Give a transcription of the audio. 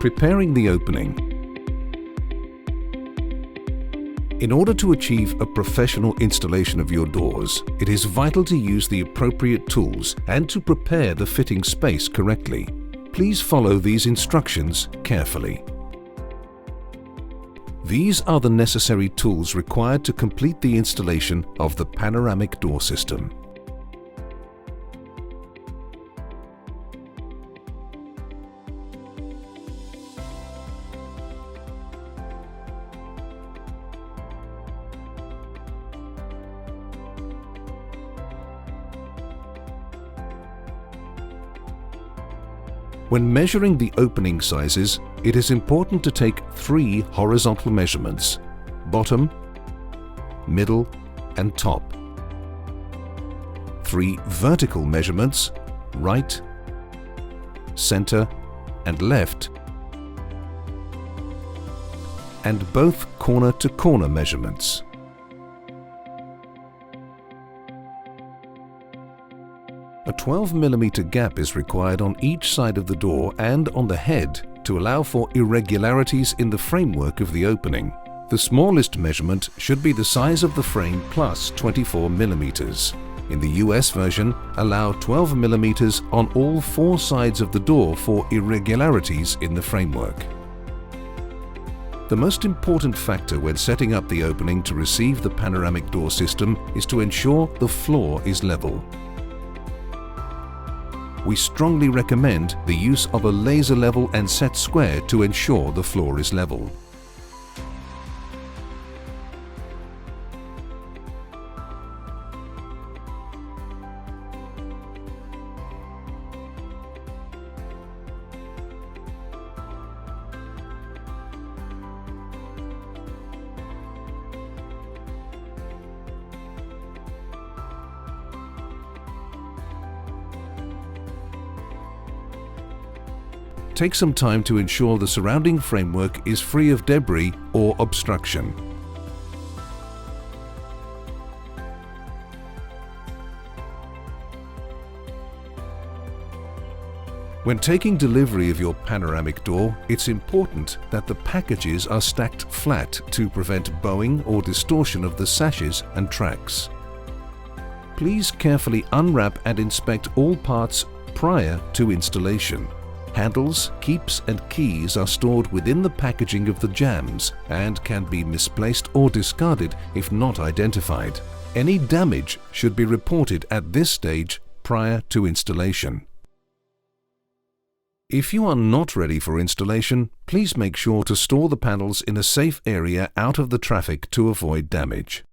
Preparing the opening. In order to achieve a professional installation of your doors, it is vital to use the appropriate tools and to prepare the fitting space correctly. Please follow these instructions carefully. These are the necessary tools required to complete the installation of the panoramic door system. When measuring the opening sizes, it is important to take 3 horizontal measurements: bottom, middle, and top. 3 vertical measurements: right, center, and left, and both corner-to-corner measurements. A 12 mm gap is required on each side of the door and on the head to allow for irregularities in the framework of the opening. The smallest measurement should be the size of the frame plus 24 mm. In the US version, allow 12 mm on all 4 sides of the door for irregularities in the framework. The most important factor when setting up the opening to receive the panoramic door system is to ensure the floor is level. We strongly recommend the use of a laser level and set square to ensure the floor is level. Take some time to ensure the surrounding framework is free of debris or obstruction. When taking delivery of your panoramic door, it's important that the packages are stacked flat to prevent bowing or distortion of the sashes and tracks. Please carefully unwrap and inspect all parts prior to installation. Handles, keeps and keys are stored within the packaging of the jambs and can be misplaced or discarded if not identified. Any damage should be reported at this stage prior to installation. If you are not ready for installation, please make sure to store the panels in a safe area out of the traffic to avoid damage.